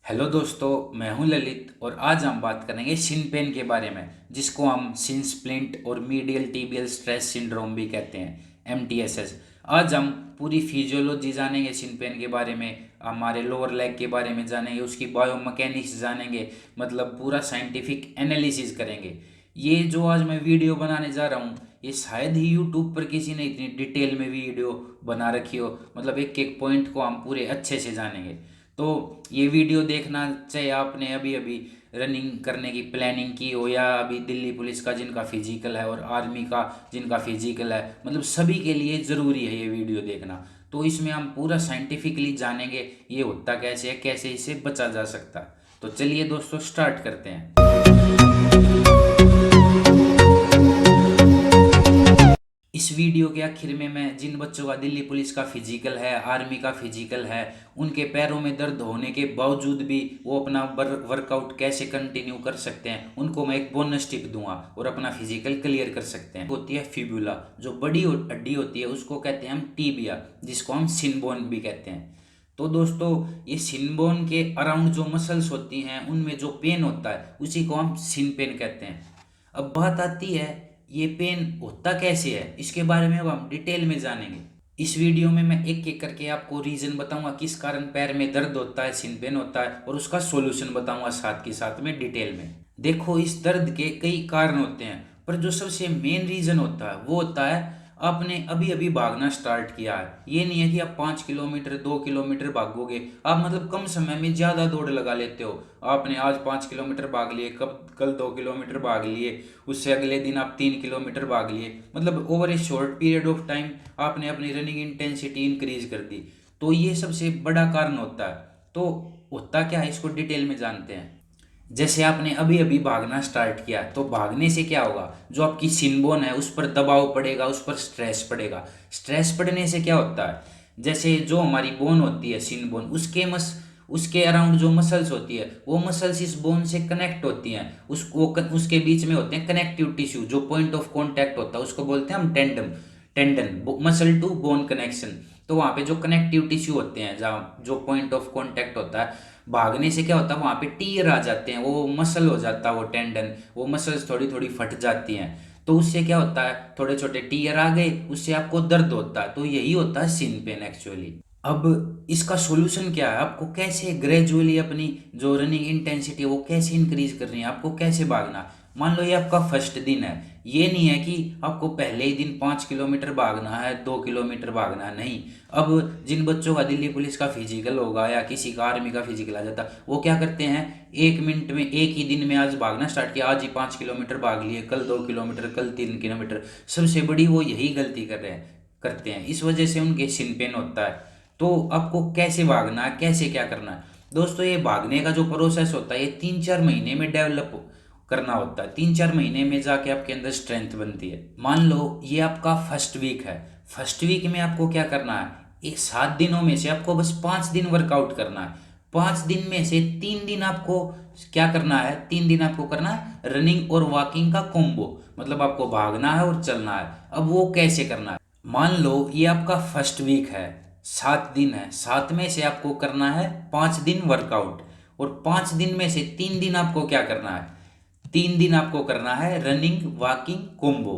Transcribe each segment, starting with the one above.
Hello दोस्तों, मैं हूं ललित और आज हम बात करेंगे शिन पेन के बारे में, जिसको हम शिन स्प्लिंट और मीडियल टिबियल स्ट्रेस सिंड्रोम भी कहते हैं, एमटीएसएस। आज हम पूरी फिजियोलॉजी जानेंगे शिन पेन के बारे में, हमारे लोअर लेग के बारे में जानेंगे, उसकी बायोमैकेनिक्स जानेंगे, मतलब पूरा साइंटिफिक एनालिसिस करेंगे। ये जो आज मैं वीडियो बनाने जा रहा हूँ, ये शायद ही यूट्यूब पर किसी ने इतनी डिटेल में वीडियो बना रखी हो, मतलब एक एक पॉइंट को हम पूरे अच्छे से जानेंगे। तो ये वीडियो देखना चाहे आपने अभी अभी रनिंग करने की प्लानिंग की हो, या अभी दिल्ली पुलिस का जिनका फिजिकल है और आर्मी का जिनका फिजिकल है, मतलब सभी के लिए ज़रूरी है ये वीडियो देखना। तो इसमें हम पूरा साइंटिफिकली जानेंगे ये होता कैसे है, कैसे इसे बचा जा सकता है। तो चलिए दोस्तों, स्टार्ट करते हैं। इस वीडियो के आखिर में मैं जिन बच्चों का दिल्ली पुलिस का फिजिकल है, आर्मी का फिजिकल है, उनके पैरों में दर्द होने के बावजूद भी वो अपना वर्कआउट कैसे कंटिन्यू कर सकते हैं, उनको मैं एक बोनस टिप दूंगा और अपना फिजिकल क्लियर कर सकते हैं। होती है फिबुला, जो बड़ी हड्डी होती है उसको कहते हैं हम टीबिया, जिसको हम सिनबोन भी कहते हैं। तो दोस्तों, ये सिनबोन के अराउंड जो मसल्स होती हैं उनमें जो पेन होता है उसी को हम सिन पेन कहते हैं। अब बात आती है ये पेन होता कैसे है, इसके बारे में अब हम डिटेल में जानेंगे। इस वीडियो में मैं एक एक करके आपको रीजन बताऊंगा किस कारण पैर में दर्द होता है, सिन पेन होता है, और उसका सॉल्यूशन बताऊंगा साथ के साथ में डिटेल में। देखो, इस दर्द के कई कारण होते हैं, पर जो सबसे मेन रीजन होता है वो होता है आपने अभी अभी भागना स्टार्ट किया है। ये नहीं है कि आप 5 किलोमीटर 2 किलोमीटर भागोगे, आप मतलब कम समय में ज़्यादा दौड़ लगा लेते हो। आपने आज 5 किलोमीटर भाग लिए, कब कल 2 किलोमीटर भाग लिए, उससे अगले दिन आप 3 किलोमीटर भाग लिए, मतलब over A short period of time आपने अपनी रनिंग इंटेंसिटी इंक्रीज कर दी। तो ये सबसे बड़ा कारण होता है। तो होता क्या है, इसको डिटेल में जानते हैं। जैसे आपने अभी अभी भागना स्टार्ट किया, तो भागने से क्या होगा, जो आपकी सिनबोन है उस पर दबाव पड़ेगा, उस पर स्ट्रेस पड़ेगा। स्ट्रेस पड़ने से क्या होता है, जैसे जो हमारी बोन होती है सिनबोन, उसके अराउंड जो मसल्स होती है वो मसल्स इस बोन से कनेक्ट होती हैं, उसके बीच में होते हैं कनेक्टिव टिश्यू, जो पॉइंट ऑफ कांटेक्ट होता है उसको बोलते हैं हम tendon, muscle to bone connection. तो वहाँ पे जो कनेक्टिव टिश्यू होते हैं, जहाँ जो पॉइंट ऑफ कांटेक्ट होता है, भागने से क्या होता है वहाँ पे टीयर आ जाते हैं, वो मसल हो जाता है, वो टेंडन, वो मसल्स थोड़ी थोड़ी फट जाती हैं। तो उससे क्या होता है, थोड़े छोटे टीयर आ गए, उससे आपको दर्द होता है। तो यही होता है सिन पेन एक्चुअली। अब इसका सॉल्यूशन क्या है, आपको कैसे ग्रेजुअली अपनी जो रनिंग इंटेंसिटी है वो कैसे इंक्रीज करनी है, आपको कैसे भागना। मान लो ये आपका फर्स्ट दिन है, ये नहीं है कि आपको पहले ही दिन 5 किलोमीटर भागना है, 2 किलोमीटर भागना है, नहीं। अब जिन बच्चों का दिल्ली पुलिस का फिजिकल होगा या किसी का आर्मी का फिजिकल आ जाता, वो क्या करते हैं, 1 मिनट में, एक ही दिन में आज भागना स्टार्ट किया, आज ही 5 किलोमीटर भाग लिए, कल 2 किलोमीटर, कल 3 किलोमीटर। सबसे बड़ी वो यही गलती करते हैं, इस वजह से उनके सिन पेन होता है। तो आपको कैसे भागना है, कैसे क्या करना है दोस्तों, ये भागने का जो प्रोसेस होता है ये 3-4 महीने में डेवलप करना होता है। 3-4 महीने में जाके आपके अंदर स्ट्रेंथ बनती है। मान लो ये आपका फर्स्ट वीक है, फर्स्ट वीक में आपको क्या करना है, ये 7 दिनों में से आपको बस 5 दिन वर्कआउट करना है। 5 दिन में से 3 दिन आपको क्या करना है, 3 दिन आपको करना है रनिंग और वॉकिंग का कॉम्बो, मतलब आपको भागना है और चलना है। अब वो कैसे करना है, मान लो ये आपका फर्स्ट वीक है, 7 दिन है, 7 में से आपको करना है 5 दिन वर्कआउट, और 5 दिन में से 3 दिन आपको क्या करना है, 3 दिन आपको करना है रनिंग वॉकिंग कॉम्बो।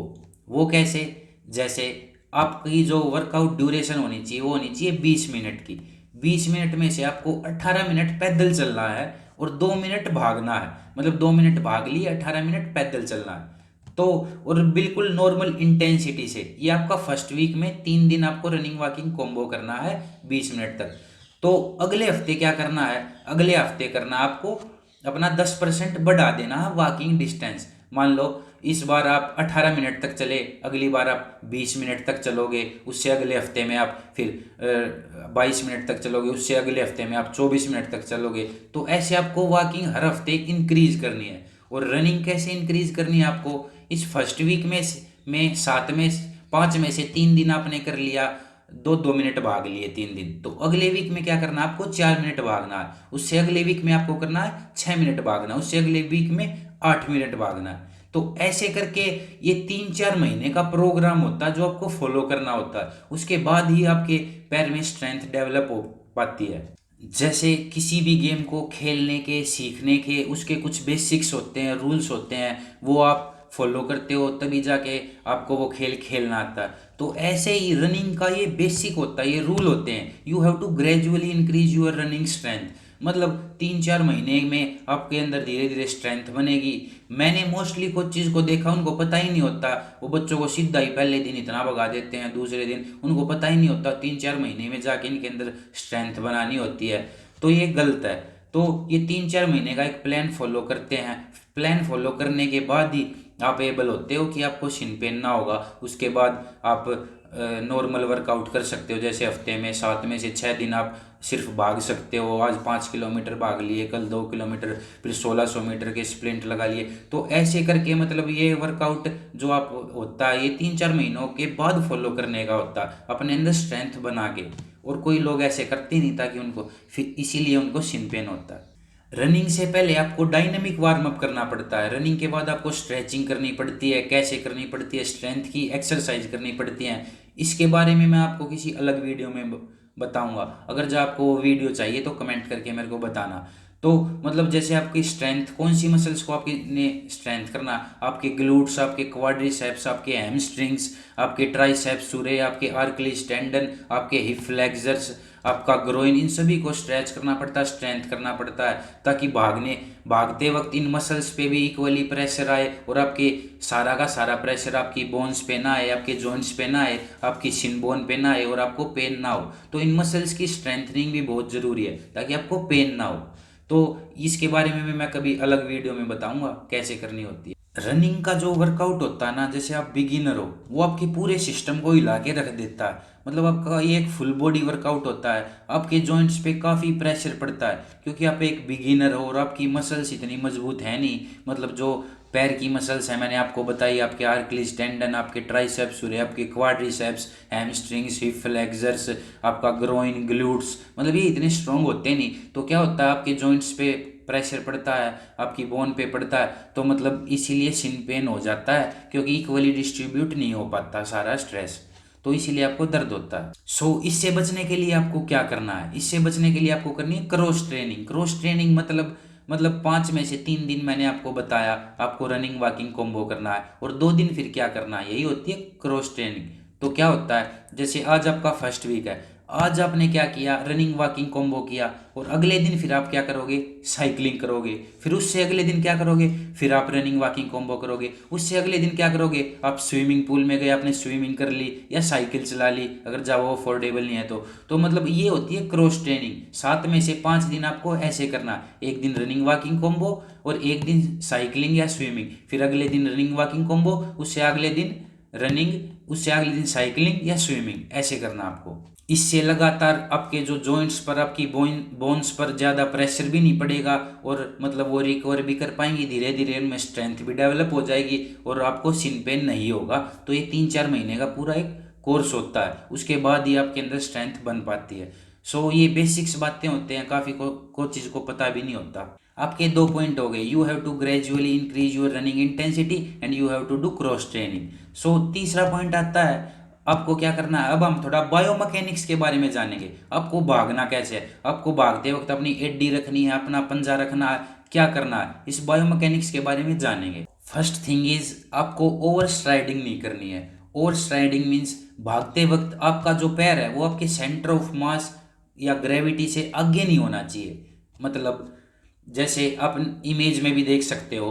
वो कैसे, जैसे आपकी जो वर्कआउट ड्यूरेशन होनी चाहिए वो होनी चाहिए 20 मिनट की। 20 मिनट में से आपको 18 मिनट पैदल चलना है और 2 मिनट भागना है, मतलब 2 मिनट भाग लिए, 18 मिनट पैदल चलना है। तो और बिल्कुल नॉर्मल इंटेंसिटी से, ये आपका फर्स्ट वीक में 3 दिन आपको रनिंग वॉकिंग कॉम्बो करना है 20 मिनट तक। तो अगले हफ्ते क्या करना है, अगले हफ्ते करना है आपको अपना 10% बढ़ा देना है वॉकिंग डिस्टेंस। मान लो इस बार आप 18 मिनट तक चले, अगली बार आप 20 मिनट तक चलोगे, उससे अगले हफ्ते में आप फिर 22 मिनट तक चलोगे, उससे अगले हफ्ते में आप 24 मिनट तक चलोगे। तो ऐसे आपको वॉकिंग हर हफ्ते इंक्रीज करनी है। और रनिंग कैसे इंक्रीज करनी है आपको, इस फर्स्ट वीक में 5 में से 3 दिन आपने कर लिया, 2-2 मिनट भाग लिए 3 दिन, तो अगले वीक में क्या करना है, आपको 4 मिनट भागना है। उससे अगले वीक में आपको करना है 6 मिनट भागना, उससे अगले वीक में 8 मिनट भागना है। तो ऐसे करके ये 3-4 महीने का प्रोग्राम होता है जो आपको फॉलो करना होता है, उसके बाद ही आपके पैर में स्ट्रेंथ डेवलप हो पाती है। जैसे किसी भी गेम को खेलने के, सीखने के, उसके कुछ बेसिक्स होते हैं, रूल्स होते हैं, वो आप फॉलो करते हो तभी जाके आपको वो खेल खेलना आता है। तो ऐसे ही रनिंग का ये बेसिक होता है, ये रूल होते हैं। You have to gradually increase your running strength. मतलब 3-4 महीने में आपके अंदर धीरे धीरे स्ट्रेंथ बनेगी। मैंने मोस्टली कुछ चीज़ को देखा, उनको पता ही नहीं होता, वो बच्चों को सीधा ही पहले दिन इतना भगा देते हैं, दूसरे दिन उनको पता ही नहीं होता 3-4 महीने में जाके इनके अंदर स्ट्रेंथ बनानी होती है। तो ये गलत है। तो ये 3-4 महीने का एक प्लान फॉलो करते हैं। प्लान फॉलो करने के बाद ही आप एबल होते हो कि आपको शिन पेन ना होगा। उसके बाद आप नॉर्मल वर्कआउट कर सकते हो। जैसे हफ्ते में 7 में से 6 दिन आप सिर्फ भाग सकते हो। आज 5 किलोमीटर भाग लिए, कल 2 किलोमीटर, फिर 1600 मीटर के स्प्रिंट लगा लिए। तो ऐसे करके मतलब ये वर्कआउट जो आप होता है, ये 3-4 महीनों के बाद फॉलो करने का होता है, अपने अंदर स्ट्रेंथ बना के। और कोई लोग ऐसे करते नहीं ताकि उनको, फिर इसीलिए उनको शिन पेन होता है। रनिंग से पहले आपको डायनामिक वार्म अप करना पड़ता है। रनिंग के बाद आपको स्ट्रेचिंग करनी पड़ती है, कैसे करनी पड़ती है, स्ट्रेंथ की एक्सरसाइज करनी पड़ती है। इसके बारे में मैं आपको किसी अलग वीडियो में बताऊंगा। अगर जो आपको वो वीडियो चाहिए तो कमेंट करके मेरे को बताना। तो मतलब जैसे आपकी स्ट्रेंथ, कौन सी मसल्स को आपकी ने स्ट्रेंथ करना, आपके ग्लूट्स, आपके क्वाड्रिसेप्स, आपके हैमस्ट्रिंग्स, आपके ट्राइसेप्स सूरे, आपके आर्कलिस टेंडन, आपके हिप फ्लेक्सर्स, आपका ग्रोइन, इन सभी को स्ट्रेच करना पड़ता है, स्ट्रेंथ करना पड़ता है, ताकि भागते वक्त इन मसल्स पे भी इक्वली प्रेशर आए और आपके सारा का सारा प्रेशर आपकी बोन्स पे ना आए, आपके जॉइंट्स पे ना आए, आपकी शिन बोन पे ना आए और आपको पेन ना हो। तो इन मसल्स की स्ट्रेंथनिंग भी बहुत ज़रूरी है ताकि आपको पेन ना हो। तो इसके बारे में भी मैं कभी अलग वीडियो में बताऊंगा कैसे करनी होती है। रनिंग का जो वर्कआउट होता है ना, जैसे आप बिगिनर हो, वो आपके पूरे सिस्टम को हिला के रख देता है। मतलब आपका ये एक फुल बॉडी वर्कआउट होता है। आपके जॉइंट्स पे काफ़ी प्रेशर पड़ता है क्योंकि आप एक बिगिनर हो और आपकी मसल्स इतनी मजबूत है नहीं। मतलब जो पैर की मसल्स है मैंने आपको बताई, आपके आर्कलिस टेंडन, आपके ट्राइसेप्स, आपके क्वाड्रिसेप्स, हैमस्ट्रिंग्स, हिप फ्लेक्सर्स, आपका ग्रोइन, ग्लूट्स, मतलब ये इतने स्ट्रांग होते नहीं। तो क्या होता है, आपके जॉइंट्स पे प्रेशर पड़ता है, आपकी बोन पे पड़ता है, तो मतलब इसीलिए शिन पेन हो जाता है क्योंकि इक्वली डिस्ट्रीब्यूट नहीं हो पाता सारा स्ट्रेस। तो इसीलिए आपको दर्द होता है। इससे बचने के लिए आपको क्या करना है, इससे बचने के लिए आपको करनी है क्रॉस ट्रेनिंग। क्रॉस ट्रेनिंग मतलब 5 में से 3 दिन मैंने आपको बताया, आपको रनिंग वॉकिंग कॉम्बो करना है और 2 दिन फिर क्या करना है, यही होती है क्रॉस ट्रेनिंग। तो क्या होता है, जैसे आज आपका फर्स्ट वीक है, आज आपने क्या किया, रनिंग वॉकिंग कॉम्बो किया, और अगले दिन फिर आप क्या करोगे, साइकिलिंग करोगे। फिर उससे अगले दिन क्या करोगे, फिर आप रनिंग वॉकिंग कॉम्बो करोगे। उससे अगले दिन क्या करोगे, आप स्विमिंग पूल में गए, आपने स्विमिंग कर ली या साइकिल चला ली, अगर जब वो अफोर्डेबल नहीं है तो मतलब ये होती है क्रॉस ट्रेनिंग। 7 में से 5 दिन आपको ऐसे करना, एक दिन रनिंग वॉकिंग कॉम्बो और एक दिन साइकिलिंग या स्विमिंग, फिर अगले दिन रनिंग वॉकिंग कॉम्बो, उससे अगले दिन रनिंग, उससे अगले दिन साइकिलिंग या स्विमिंग, ऐसे करना आपको। इससे लगातार आपके जो जॉइंट्स पर, आपकी बोन्स पर ज़्यादा प्रेशर भी नहीं पड़ेगा और मतलब वो रिकवर भी कर पाएंगी, धीरे धीरे उनमें स्ट्रेंथ भी डेवलप हो जाएगी और आपको सिन पेन नहीं होगा। तो ये 3-4 महीने का पूरा एक कोर्स होता है, उसके बाद ही आपके अंदर स्ट्रेंथ बन पाती है। ये बेसिक्स बातें होते हैं, काफ़ी को चीज़ को पता भी नहीं होता। आपके 2 पॉइंट हो गए, you have to gradually increase your running intensity and you have to do cross training. तीसरा पॉइंट आता है, आपको क्या करना है। अब हम थोड़ा बायोमैकेनिक्स के बारे में जानेंगे। आपको भागना कैसे है, आपको भागते वक्त अपनी एडी रखनी है, अपना पंजा रखना है, क्या करना है, इस बायोमैकेनिक्स के बारे में जानेंगे। फर्स्ट थिंग इज, आपको ओवर स्ट्राइडिंग नहीं करनी है। ओवर स्ट्राइडिंग मीन्स भागते वक्त आपका जो पैर है वो आपके सेंटर ऑफ मास या ग्रेविटी से आगे नहीं होना चाहिए। मतलब जैसे आप इमेज में भी देख सकते हो,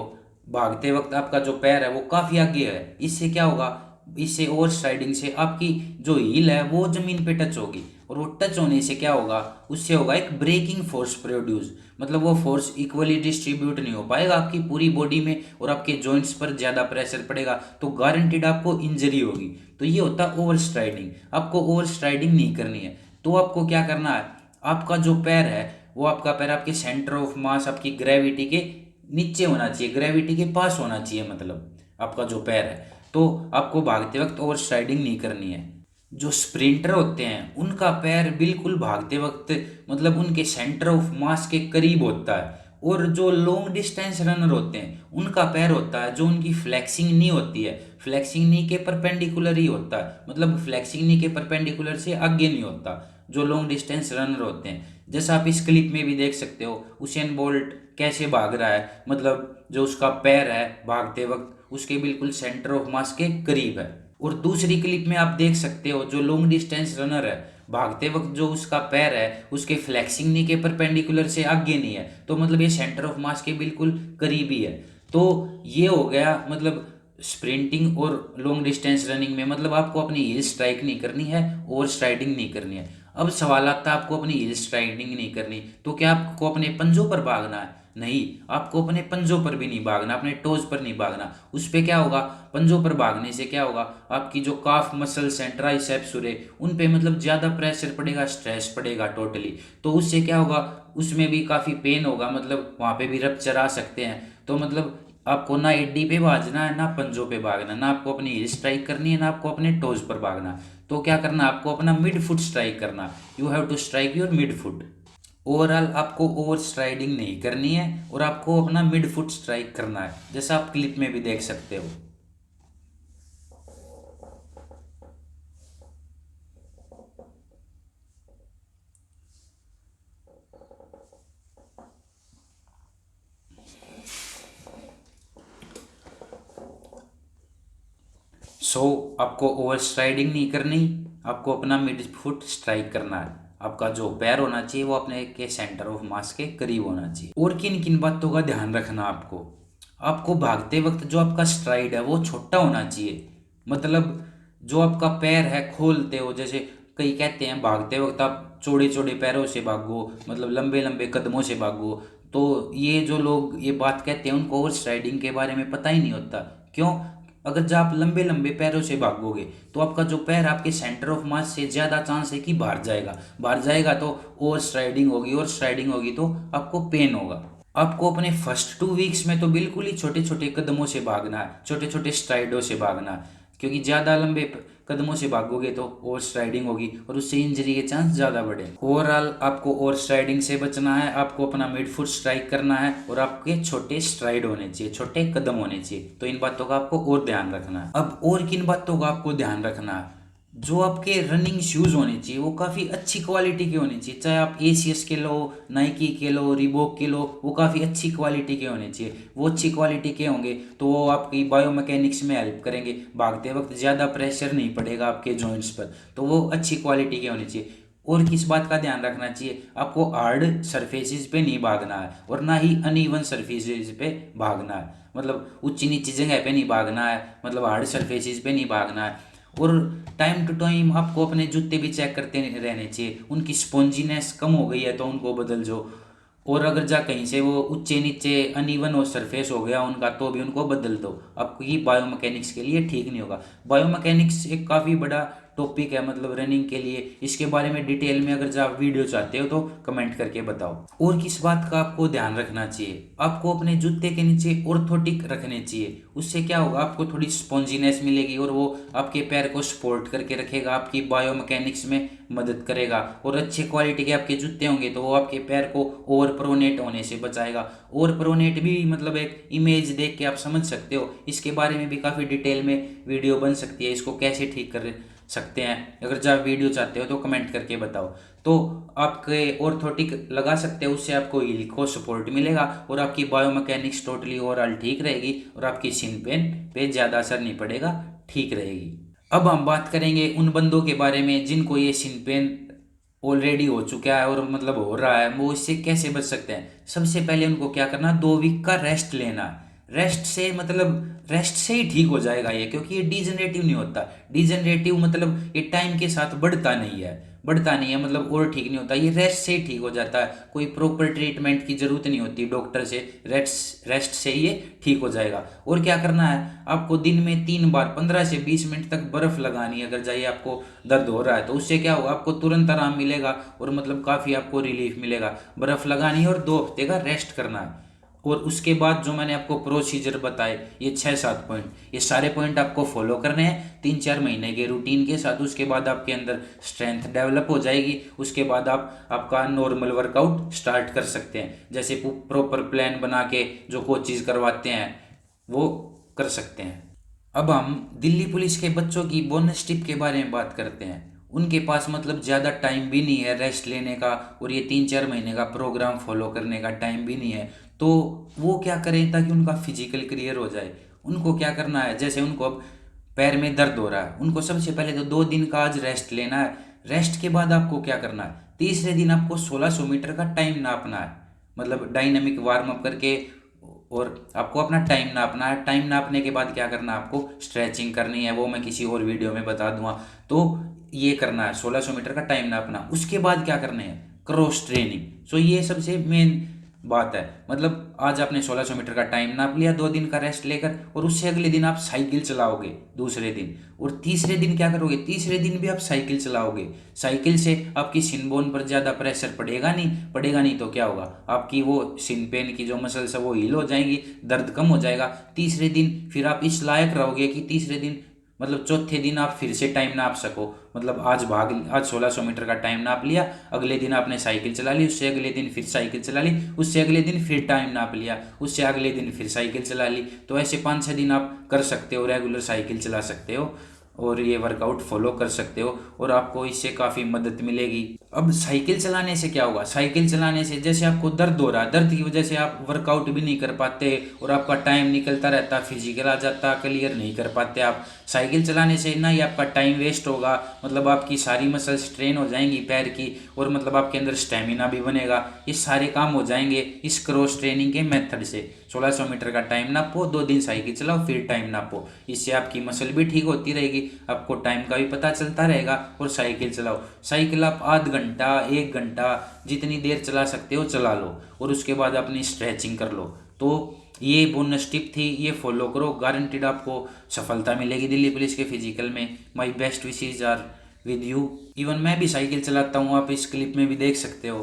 भागते वक्त आपका जो पैर है वो काफ़ी आगे है। इससे क्या होगा, इससे ओवर स्ट्राइडिंग से आपकी जो हील है वो जमीन पे टच होगी, और वो टच होने से क्या होगा, उससे होगा एक ब्रेकिंग फोर्स प्रोड्यूस। मतलब वो फोर्स इक्वली डिस्ट्रीब्यूट नहीं हो पाएगा आपकी पूरी बॉडी में और आपके जॉइंट्स पर ज़्यादा प्रेशर पड़ेगा, तो गारंटीड आपको इंजरी होगी। तो ये होता है ओवर स्ट्राइडिंग। आपको ओवर स्ट्राइडिंग नहीं करनी है। तो आपको क्या करना है, आपका जो पैर है वो आपका पैर आपके सेंटर ऑफ मास, आपकी ग्रेविटी के नीचे होना चाहिए, ग्रेविटी के पास होना चाहिए, मतलब आपका जो पैर है। तो आपको भागते वक्त ओवर स्ट्राइडिंग नहीं करनी है। जो स्प्रिंटर होते हैं उनका पैर बिल्कुल भागते वक्त मतलब उनके सेंटर ऑफ मास के करीब होता है, और जो लॉन्ग डिस्टेंस रनर होते हैं उनका पैर होता है जो उनकी फ्लेक्सिंग नी होती है, फ्लेक्सिंग नी के परपेंडिकुलर ही होता है। मतलब फ्लेक्सिंग नी के परपेंडिकुलर से आगे नहीं होता जो लॉन्ग डिस्टेंस रनर होते हैं। जैसा आप इस क्लिप में भी देख सकते हो, उसेन बोल्ट कैसे भाग रहा है, मतलब जो उसका पैर है भागते वक्त उसके बिल्कुल सेंटर ऑफ मास के करीब है। और दूसरी क्लिप में आप देख सकते हो जो लॉन्ग डिस्टेंस रनर है, भागते वक्त जो उसका पैर है उसके फ्लेक्सिंग नी के परपेंडिकुलर से आगे नहीं है, तो मतलब ये सेंटर ऑफ मास के बिल्कुल करीब ही है। तो ये हो गया मतलब स्प्रिंटिंग और लॉन्ग डिस्टेंस रनिंग में, मतलब आपको अपनी हील स्ट्राइक नहीं करनी है, ओवर स्ट्राइडिंग नहीं करनी है। अब सवाल आता है आपको अपनी हील स्ट्राइडिंग नहीं करनी तो क्या आपको अपने पंजों पर भागना है? नहीं, आपको अपने पंजों पर भी नहीं भागना, अपने टोज पर नहीं भागना। उस पे क्या होगा, पंजों पर भागने से क्या होगा, आपकी जो काफ मसल्स हैं, ट्राइसेप्स हो रहे, उन पे मतलब ज़्यादा प्रेशर पड़ेगा, स्ट्रेस पड़ेगा टोटली। तो उससे क्या होगा, उसमें भी काफ़ी पेन होगा, मतलब वहाँ पे भी रप्चर आ सकते हैं। तो मतलब आपको ना एडी पे भागना है, ना पंजों पे भागना, ना आपको अपनी हील स्ट्राइक करनी है, ना आपको अपने टोज पर भागना। तो क्या करना, आपको अपना मिड फुट स्ट्राइक करना। You have to strike your mid foot. Overall आपको ओवर स्ट्राइडिंग नहीं करनी है और आपको अपना मिड फुट स्ट्राइक करना है, जैसा आप क्लिप में भी देख सकते हो। सो आपको ओवर स्ट्राइडिंग नहीं करनी, आपको अपना मिड फुट स्ट्राइक करना है। आपका जो पैर होना चाहिए वो अपने के सेंटर ऑफ मास के करीब होना चाहिए। और किन किन बातों का ध्यान रखना आपको, आपको भागते वक्त जो आपका स्ट्राइड है वो छोटा होना चाहिए। मतलब जो आपका पैर है खोलते हो, जैसे कई कहते हैं भागते वक्त आप चौड़े चौड़े पैरों से भागो, मतलब लंबे लंबे कदमों से भागो। तो ये जो लोग ये बात कहते हैं उनको ओवर स्ट्राइडिंग के बारे में पता ही नहीं होता। क्यों? अगर जब आप लंबे लंबे पैरों से भागोगे तो आपका जो पैर आपके सेंटर ऑफ मास से ज़्यादा चांस है कि बाहर जाएगा, बाहर जाएगा तो ओवर स्ट्राइडिंग होगी, और स्ट्राइडिंग होगी तो आपको पेन होगा। आपको अपने फर्स्ट 2 वीक्स में तो बिल्कुल ही छोटे छोटे कदमों से भागना है, छोटे छोटे स्ट्राइडों से भागना है, क्योंकि ज़्यादा लंबे कदमों से भागोगे तो ओवर स्ट्राइडिंग होगी और उससे इंजरी के चांस ज़्यादा बढ़े। ओवरऑल आपको ओवर स्ट्राइडिंग से बचना है, आपको अपना मिड फुट स्ट्राइक करना है और आपके छोटे स्ट्राइड होने चाहिए, छोटे कदम होने चाहिए। तो इन बातों का आपको और ध्यान रखना है। अब और किन बातों का आपको ध्यान रखना है, जो आपके रनिंग शूज़ होने चाहिए वो काफ़ी अच्छी क्वालिटी के होने चाहिए, चाहे आप एसियस के लो, नाइकी के लो, रिबॉक के लो, वो काफ़ी अच्छी क्वालिटी के होने चाहिए। वो अच्छी क्वालिटी के होंगे तो वो आपकी बायोमैकेनिक्स में हेल्प करेंगे, भागते वक्त ज़्यादा प्रेशर नहीं पड़ेगा आपके जॉइंट्स पर, तो वो अच्छी क्वालिटी के होने चाहिए। और किस बात का ध्यान रखना चाहिए, आपको हार्ड सरफेसेस पे नहीं भागना है और ना ही अनइवन सरफेसेस पे भागना है, मतलब ऊंची नीची जगह पे नहीं भागना है, मतलब हार्ड सरफेसेस पे नहीं भागना है। और टाइम टू टाइम आपको अपने जूते भी चेक करते रहने चाहिए, उनकी स्पॉन्जीनेस कम हो गई है तो उनको बदल जो, और अगर जा कहीं से वो ऊंचे नीचे अनइवन और सरफेस हो गया उनका तो भी उनको बदल दो, आपको ये बायोमैकेनिक्स के लिए ठीक नहीं होगा। बायोमैकेनिक्स एक काफ़ी बड़ा टॉपिक है मतलब रनिंग के लिए, इसके बारे में डिटेल में अगर जो आप वीडियो चाहते हो तो कमेंट करके बताओ। और किस बात का आपको ध्यान रखना चाहिए, आपको अपने जूते के नीचे ऑर्थोटिक रखने चाहिए। उससे क्या होगा, आपको थोड़ी स्पॉन्जीनेस मिलेगी और वो आपके पैर को सपोर्ट करके रखेगा, आपकी बायोमैकेनिक्स में मदद करेगा। और अच्छे क्वालिटी के आपके जूते होंगे तो वो आपके पैर को ओवर प्रोनेट होने से बचाएगा। ओवर प्रोनेट भी मतलब एक इमेज देख के आप समझ सकते हो, इसके बारे में भी काफ़ी डिटेल में वीडियो बन सकती है, इसको कैसे ठीक कर सकते हैं। अगर जो आप वीडियो चाहते हो तो कमेंट करके बताओ। तो आपके ऑर्थोटिक लगा सकते हो, उससे आपको हील को सपोर्ट मिलेगा और आपकी बायोमैकेनिक्स टोटली ओवरऑल ठीक रहेगी और आपकी शिन पेन पे ज़्यादा असर नहीं पड़ेगा, ठीक रहेगी। अब हम बात करेंगे उन बंदों के बारे में जिनको ये शिन पेन ऑलरेडी हो चुका है और मतलब हो रहा है, वो इससे कैसे बच सकते हैं। सबसे पहले उनको क्या करना, 2 वीक का रेस्ट लेना। रेस्ट से मतलब रेस्ट से ही ठीक हो जाएगा ये, क्योंकि ये डिजनरेटिव नहीं होता। डिजनरेटिव मतलब ये टाइम के साथ बढ़ता नहीं है, बढ़ता नहीं है मतलब और ठीक नहीं होता, ये रेस्ट से ही ठीक हो जाता है। कोई प्रॉपर ट्रीटमेंट की जरूरत नहीं होती डॉक्टर से, रेस्ट से ही ये ठीक हो जाएगा। और क्या करना है, आपको दिन में 3 बार 15 से 20 मिनट तक बर्फ लगानी है। अगर जाइए आपको दर्द हो रहा है तो उससे क्या होगा, आपको तुरंत आराम मिलेगा और मतलब काफ़ी आपको रिलीफ मिलेगा। बर्फ लगानी है और 2 हफ्ते का रेस्ट करना है। और उसके बाद जो मैंने आपको प्रोसीजर बताए, ये 6-7 पॉइंट, ये सारे पॉइंट आपको फॉलो करने हैं 3-4 महीने के रूटीन के साथ। उसके बाद आपके अंदर स्ट्रेंथ डेवलप हो जाएगी। उसके बाद आप आपका नॉर्मल वर्कआउट स्टार्ट कर सकते हैं, जैसे प्रॉपर प्लान बना के जो कोचेज करवाते हैं वो कर सकते हैं। अब हम दिल्ली पुलिस के बच्चों की बोनस टिप के बारे में बात करते हैं। उनके पास मतलब ज़्यादा टाइम भी नहीं है रेस्ट लेने का, और ये 3-4 महीने का प्रोग्राम फॉलो करने का टाइम भी नहीं है। तो वो क्या करें ताकि उनका फिजिकल क्लियर हो जाए? उनको क्या करना है, जैसे उनको अब पैर में दर्द हो रहा है, उनको सबसे पहले तो 2 दिन का आज रेस्ट लेना है। रेस्ट के बाद आपको क्या करना है, तीसरे दिन आपको 1600 मीटर का टाइम नापना है, मतलब डायनामिक वार्म अप करके, और आपको अपना टाइम नापना है। टाइम नापने के बाद क्या करना है, आपको स्ट्रेचिंग करनी है, वो मैं किसी और वीडियो में बता दूंगा। तो ये करना है, 1600 मीटर का टाइम नापना। उसके बाद क्या करना है, क्रॉस ट्रेनिंग। सो ये सबसे मेन बात है। मतलब आज आपने 1600 मीटर का टाइम नाप लिया 2 दिन का रेस्ट लेकर, और उससे अगले दिन आप साइकिल चलाओगे दूसरे दिन, और तीसरे दिन क्या करोगे, तीसरे दिन भी आप साइकिल चलाओगे। साइकिल से आपकी शिन बोन पर ज़्यादा प्रेशर पड़ेगा नहीं, पड़ेगा नहीं तो क्या होगा, आपकी वो शिन पेन की जो मसल्स है वो हील हो जाएंगी, दर्द कम हो जाएगा। तीसरे दिन फिर आप इस लायक रहोगे कि तीसरे दिन मतलब चौथे दिन आप फिर से टाइम नाप सको। मतलब आज 1600 मीटर का टाइम नाप लिया, अगले दिन आपने साइकिल चला ली, उससे अगले दिन फिर साइकिल चला ली, उससे अगले दिन फिर टाइम नाप लिया, उससे अगले दिन फिर साइकिल चला ली। तो ऐसे 5-6 दिन आप कर सकते हो, रेगुलर साइकिल चला सकते हो और ये वर्कआउट फॉलो कर सकते हो, और आपको इससे काफ़ी मदद मिलेगी। अब साइकिल चलाने से क्या होगा, साइकिल चलाने से जैसे आपको दर्द हो रहा है, दर्द की वजह से आप वर्कआउट भी नहीं कर पाते और आपका टाइम निकलता रहता, फिजिकल आ जाता, क्लियर नहीं कर पाते आप। साइकिल चलाने से ना ही आपका टाइम वेस्ट होगा, मतलब आपकी सारी मसल्स ट्रेन हो जाएंगी पैर की, और मतलब आपके अंदर स्टेमिना भी बनेगा। ये सारे काम हो जाएंगे इस क्रॉस ट्रेनिंग के मेथड से। 1600 मीटर का टाइम नापो, 2 दिन साइकिल चलाओ, फिर टाइम नापो। इससे आपकी मसल भी ठीक होती रहेगी, आपको टाइम का भी पता चलता रहेगा। और साइकिल चलाओ, साइकिल आप आध घंटा 1 घंटा जितनी देर चला सकते हो चला लो, और उसके बाद अपनी स्ट्रेचिंग कर लो। तो ये बोनस टिप थी, ये फॉलो करो, गारंटीड आपको सफलता मिलेगी दिल्ली पुलिस के फिजिकल में। My best wishes are with you. Even मैं भी साइकिल चलाता हूँ, आप इस क्लिप में भी देख सकते हो।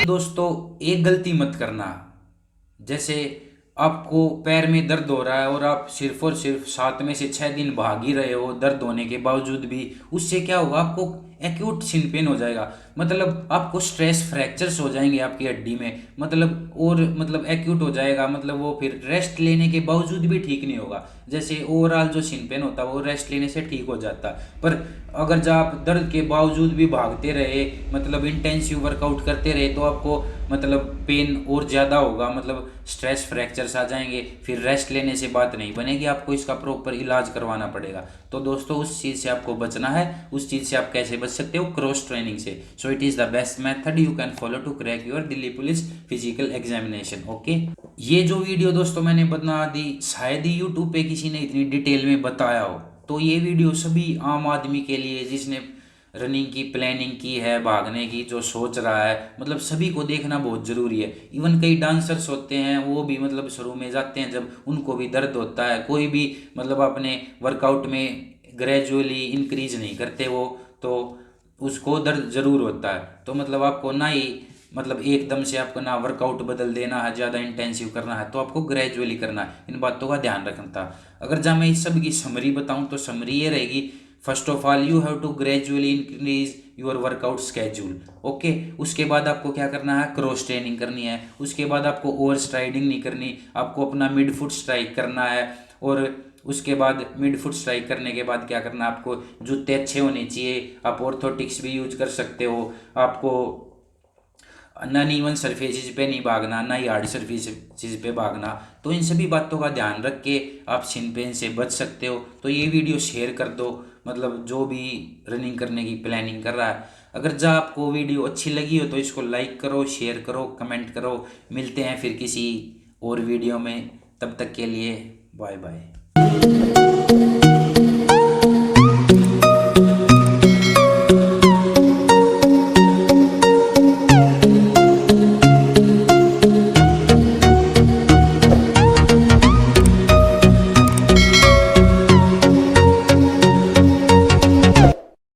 दोस्तों एक गलती मत करना, जैसे आपको पैर में दर्द हो रहा है और आप सिर्फ और सिर्फ 7 में से 6 दिन भाग ही रहे हो दर्द होने के बावजूद भी, उससे क्या होगा, आपको एक्यूट शिन पेन हो जाएगा, मतलब आपको स्ट्रेस फ्रैक्चर्स हो जाएंगे आपकी हड्डी में, मतलब और मतलब एक्यूट हो जाएगा, मतलब वो फिर रेस्ट लेने के बावजूद भी ठीक नहीं होगा। जैसे ओवरऑल जो शिन पेन होता है वो रेस्ट लेने से ठीक हो जाता है, पर अगर जब आप दर्द के बावजूद भी भागते रहे, मतलब इंटेंसिव वर्कआउट करते रहे, तो आपको मतलब पेन और ज़्यादा होगा, मतलब स्ट्रेस फ्रैक्चर्स आ जाएंगे, फिर रेस्ट लेने से बात नहीं बनेगी, आपको इसका प्रॉपर इलाज करवाना पड़ेगा। तो दोस्तों उस चीज़ से आपको बचना है। उस चीज़ से आप कैसे बच सकते हो, क्रॉस ट्रेनिंग से। So it is the best method you can follow to crack your Delhi police physical examination. Okay, ये जो वीडियो दोस्तों मैंने बना दी, शायद ही यूट्यूब पे किसी ने इतनी डिटेल में बताया हो। तो ये वीडियो सभी आम आदमी के लिए, जिसने रनिंग की प्लानिंग की है, भागने की जो सोच रहा है, मतलब सभी को देखना बहुत ज़रूरी है। इवन कई डांसर्स होते हैं, वो भी मतलब शुरू में जाते हैं जब उनको भी दर्द होता है, कोई भी मतलब अपने वर्कआउट में ग्रेजुअली इंक्रीज नहीं करते वो, तो उसको दर्द ज़रूर होता है। तो मतलब आपको ना ही मतलब एकदम से आपको ना वर्कआउट बदल देना है, ज़्यादा इंटेंसिव करना है, तो आपको ग्रेजुअली करना है, इन बातों का ध्यान रखना था। अगर जब मैं इस सब की समरी बताऊं तो समरी ये रहेगी, first of all you have to gradually increase your workout schedule. Okay, उसके बाद आपको क्या करना है, क्रॉस ट्रेनिंग करनी है। उसके बाद आपको ओवर स्ट्राइडिंग नहीं करनी, आपको अपना मिड फुट स्ट्राइक करना है। और उसके बाद मिड फुट स्ट्राइक करने के बाद क्या करना है, आपको जूते अच्छे होने चाहिए, आप ऑर्थोटिक्स भी यूज कर सकते हो। आपको नॉन इवन सरफेसेज पे नहीं भागना, ना ही हार्ड सरफेसेज पे भागना। तो इन सभी बातों का ध्यान रख के आप शिन पेन से बच सकते हो। तो ये वीडियो शेयर कर दो, मतलब जो भी रनिंग करने की प्लानिंग कर रहा है। अगर जब आपको वीडियो अच्छी लगी हो तो इसको लाइक करो, शेयर करो, कमेंट करो। मिलते हैं फिर किसी और वीडियो में, तब तक के लिए बाय बाय।